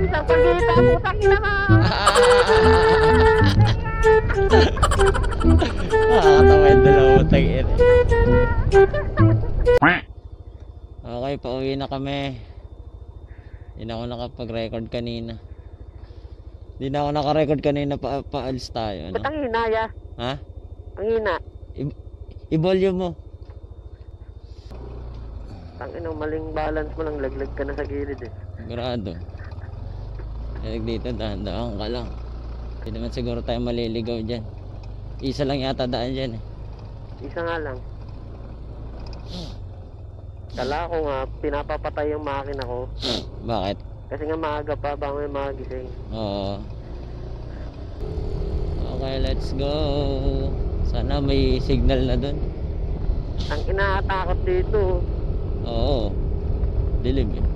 Isang pagkita, putang ina mo! Nakakatawa yung dalawang utang ina. Okay, pauwi na kami. Hindi na ako nakapag-record kanina. Hindi na ako naka-record kanina, paalis tayo. Ano? Ba't ang hina, ya? Ha? Ang hina. I-volume mo. Tangina, maling balance mo lang, laglag ka na sa gilid eh. Sigurado. Kaya dito, dahan-dahan ka lang. Hindi naman siguro tayo maliligaw dyan. Isa lang yata daan dyan eh. Isa nga lang. Kala ko nga, pinapapatay yung makina ko. Bakit? Kasi nga maaga pa, bago may magising. Oo. Okay, let's go. Sana may signal na dun. Ang inaatakot dito. Oo. Dilim eh.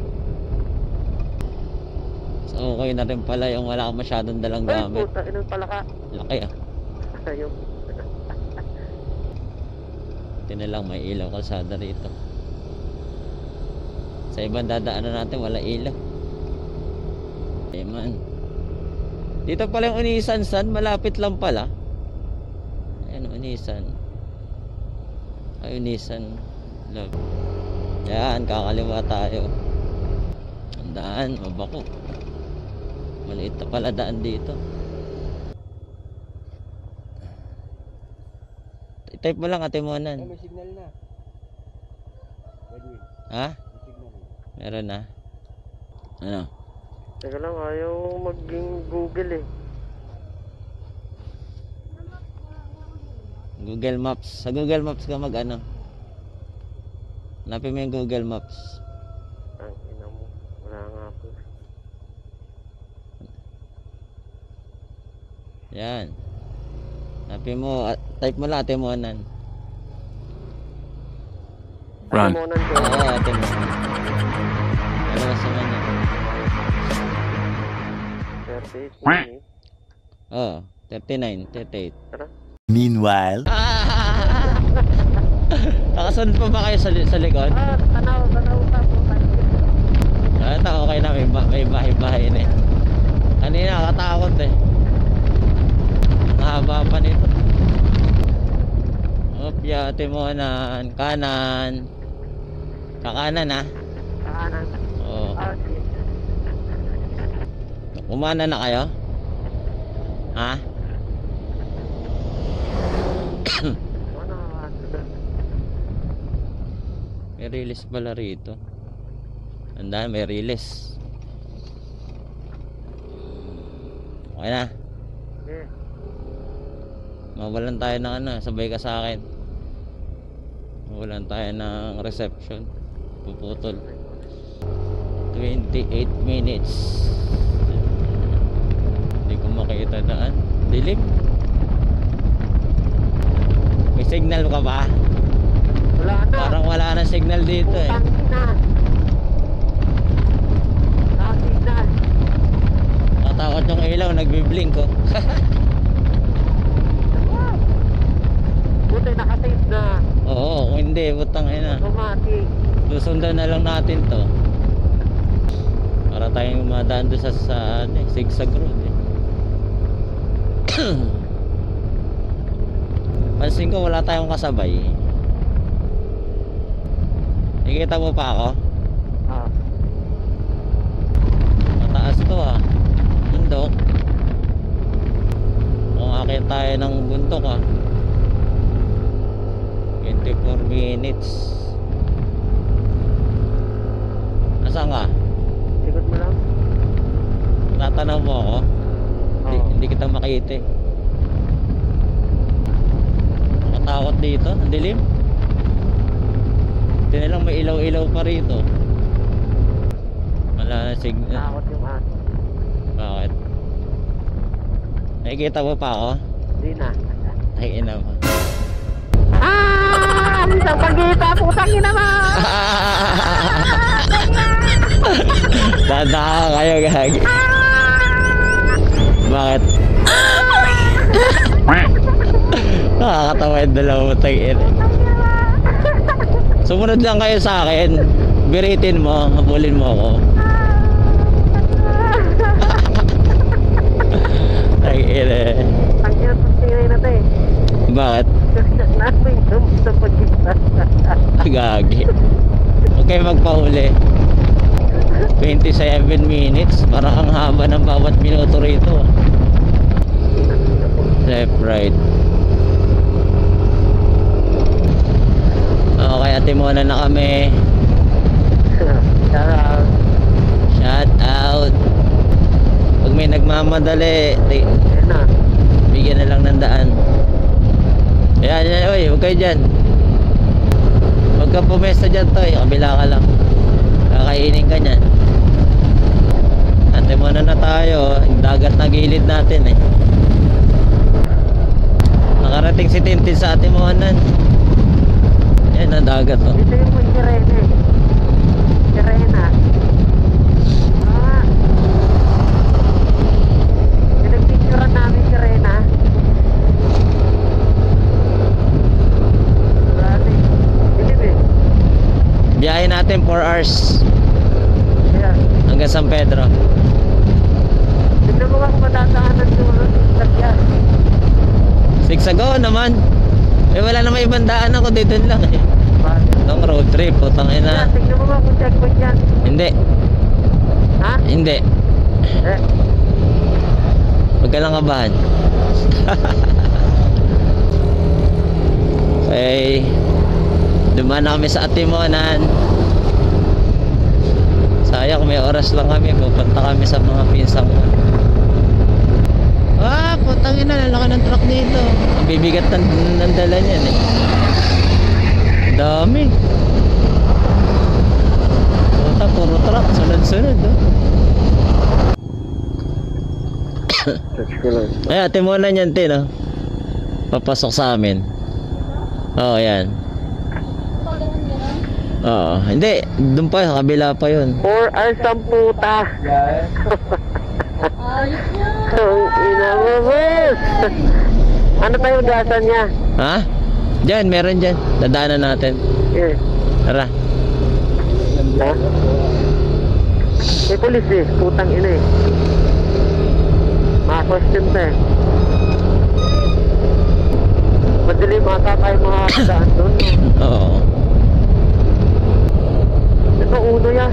So okay na rin pala yung wala ka masyadong dalang Ay, gamit. puta, inon pala ka. Laki ah. Ayun. Ito na lang, may ilaw kalsada rito. Sa ibang dadaanan natin wala ilaw. Ay man. Dito pala yung Unisan San, malapit lang pala. Ayan, Unisan. Ay, Unisan Love. Yan, kakaliwa tayo. Ang daan, mabako. Maliit na pala daan dito. I-type mo lang, Ate Monan. May signal na. Ha? Meron na. Ano? Teka lang, ayaw maging Google eh. Google Maps. Sa Google Maps ka mag ano? Hanapin mo yung Google Maps. Ang ina mo. Wala nga po. Yan. Hanapin mo. Type mo lang, Ate Monan. Run. Monan ko. Oo, Ate Monan. Ano mas naman yan? 38 minutes. Oo, 39, 38. Tara. Meanwhile, Nakasunod pa ba kayo sa likod? Tanaw pa po. Ito, okay na. May bahay-bahay na eh. Kanina, katakot eh. Ang haba pa nito. Opya, Ate Monan. Kanan. Kakanan ha? Kanan. Oo. Okay. Umana na kayo? Ha? May release pala rito. Andahan, may release. Okay na. Okay. Mawalan tayo ng ano, sabay ka sa akin. Mawalan tayo ng reception. Puputol. 28 minutes. Hindi ko makita daan. Dilim. May signal ka ba? Wala na. Parang wala na signal dito eh. Putang ina. Signal. Katakot yung ilaw, nagbiblink ko. Buti nakasave na. Oo, kung hindi, butang ina. Automatic. Susundan na lang natin to. Para tayong madaan doon sa ano, zigzag road eh. Pansin ko wala tayong kasabay. Nakikita mo pa ako? Ah. Mataas to ah. Bundok. Kung akin tayo ng bundok ah. 24 minutes. Nasaan ka? Likod mo lang. Tatanaw mo ako? Hindi kita makita eh. Nakatakot dito, ang dilim. Hindi na lang may ilaw-ilaw pa rito. Wala na signal. Takot yung aso. Bakit? Nakikita mo pa ako? Hindi na. Ay, ina mo. Isang pagkita, putang ina mo! Tanda ka kayo, gag. Bakit? Nakakatawa yung dalawang tag-in. Sumunod lang kayo sa akin. Biritin mo, habulin mo ako. Gagi. Huwag kayo magpahuli. 27 minutes. Parang ang haba ng bawat minuto rito. Left, right. Okay, ate muna na kami. Shout Shout out. Pag may nagmamadali, Ayan na. bigyan na lang ng daan. Ayan, ayan, oy, huwag kayo dyan. Huwag ka pumesta dyan, Toy. Kabila ka lang. Kakainin ka nyan. Ate muna na tayo. Yung dagat na gilid natin eh. Nakarating si Tintin sa ate mohanan. Yan ang dagat oh. Dito yung sirene. Sirena. Pinagpicturean namin sirena. Dati. Dilib eh. Biyahe natin 4 hours Ayan. hanggang San Pedro. Tignan mo nga kung matataanan yung lagyan. 6 ago naman. Eh wala namang ibang daan ako dito lang eh. Itong road trip, putang ina. Tignan mo nga kung checkpoint yan. Hindi, Ha? hindi. Eh. Huwag ka lang kabahan. Okay. Dumaan na kami sa Atimonan. Sayang, may oras lang kami. Pupunta kami sa mga pinsang ko. Ah, putang ina, lalaki ng truck dito. Ang bibigat ng dala niyan eh. Dami. Puta, puro truck. Sunod-sunod oh. Ay, Atimonan yan, Tin, oh. Papasok sa amin. Oo, yan. Oo, hindi. Doon pa, sa kabila pa yun. 4 hours ang puta. Ang ina mo, boss. Ano tayo gasan niya? Ha? Diyan, meron dyan. Dadaanan natin. Eh. Tara. Ha? May polis eh. Putang ina eh. Mga question to eh. Madali mata tayo mga daan doon. Oo. Ito uno yan.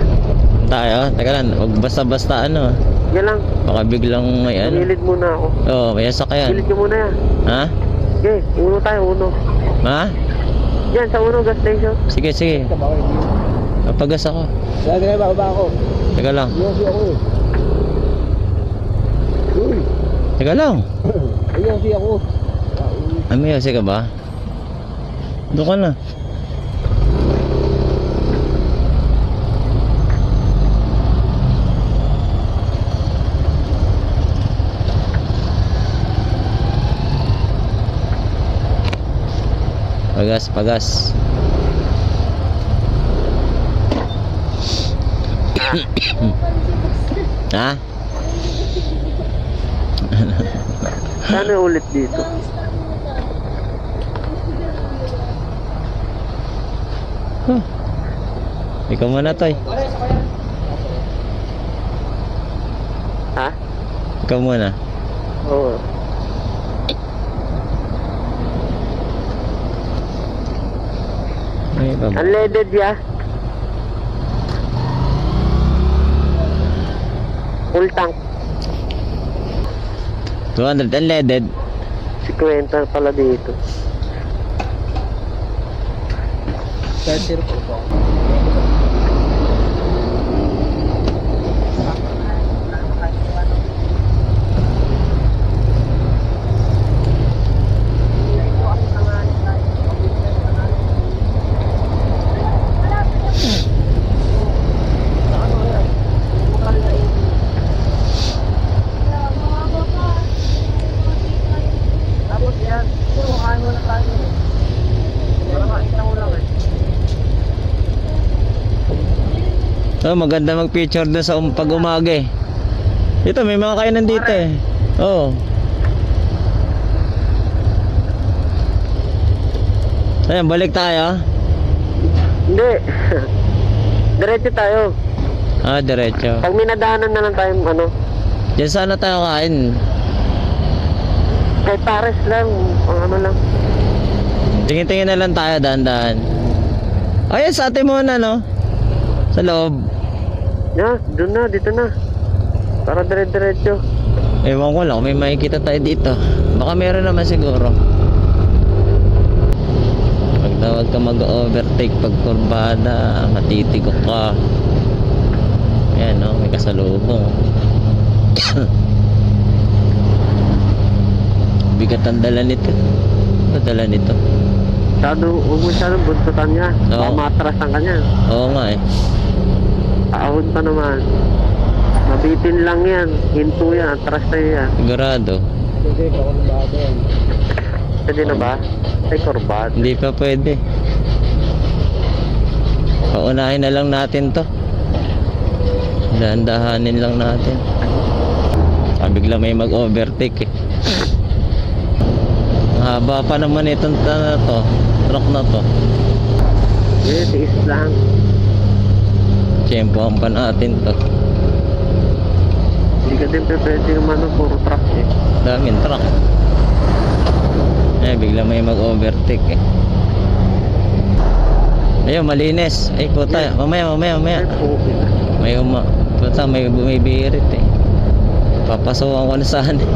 Tayo, teka lang. Huwag basta-basta ano. Yan lang. Baka biglang may ano. Tumilid muna ako. Oo, may sasakyan. Pilid nyo muna yan. Ha? Okay, uno tayo, uno. Ha? Yan, sa uno gas station. Sige, sige. Papagas ako. Lagi na ba ako? Teka lang. Yosi ako eh. Uy, Teka lang. yosi ako. May yosi ka ba? Doon ka na. Pagas, pagas. Ha? Sana ulit dito. Huh. Ikaw muna, Toy. Ha? Ikaw muna. Oo. Ay, baba. Unleaded ya. Full tank. 200 unleaded. 50 pala dito. 30 po. Oh, maganda mag-picture doon sa pag-umaga eh. Dito, may mga kainan dito eh. Oo. Ayan, balik tayo. Hindi. Diretso tayo. Ah, diretso. Pag may nadaanan na lang tayo, ano, Diyan sana tayo kain. kay Pares lang, ang ano lang. Tingin-tingin na lang tayo, dahan-dahan. Ayun, sa atin muna, no? Sa loob. Yeah, doon na, dito na. Para dire-diretso. Ewan ko lang, kung may makikita tayo dito. Baka meron naman siguro. Pag tawag ka mag-overtake pag kurbada, matitigok ka. Ayan, no? May kasalubong. Bigat ang dala nito. Ano dala nito? Huwag mo siya ng buntutan niya. Oo. Baka matrasan ka niya. Oo nga eh. Ahon pa naman. Mabitin lang yan. Hinto yan. Atras tayo yan. Sigurado. Pwede na ba? Ay, korbat. Hindi pa pwede. Paunahin na lang natin to. Dahan-dahanin lang natin. Bigla may mag-overtake eh. Haba pa naman itong truck na to. Eh, tiis lang. Tiyempohan pa natin to. Hindi ka din pwede yung puro truck eh. Daming truck. Bigla may mag-overtake eh. Ayun, malinis. Ay puta, mamaya. Ay, okay na. Puta, may bumibirit eh. Papasukan ko na saan eh.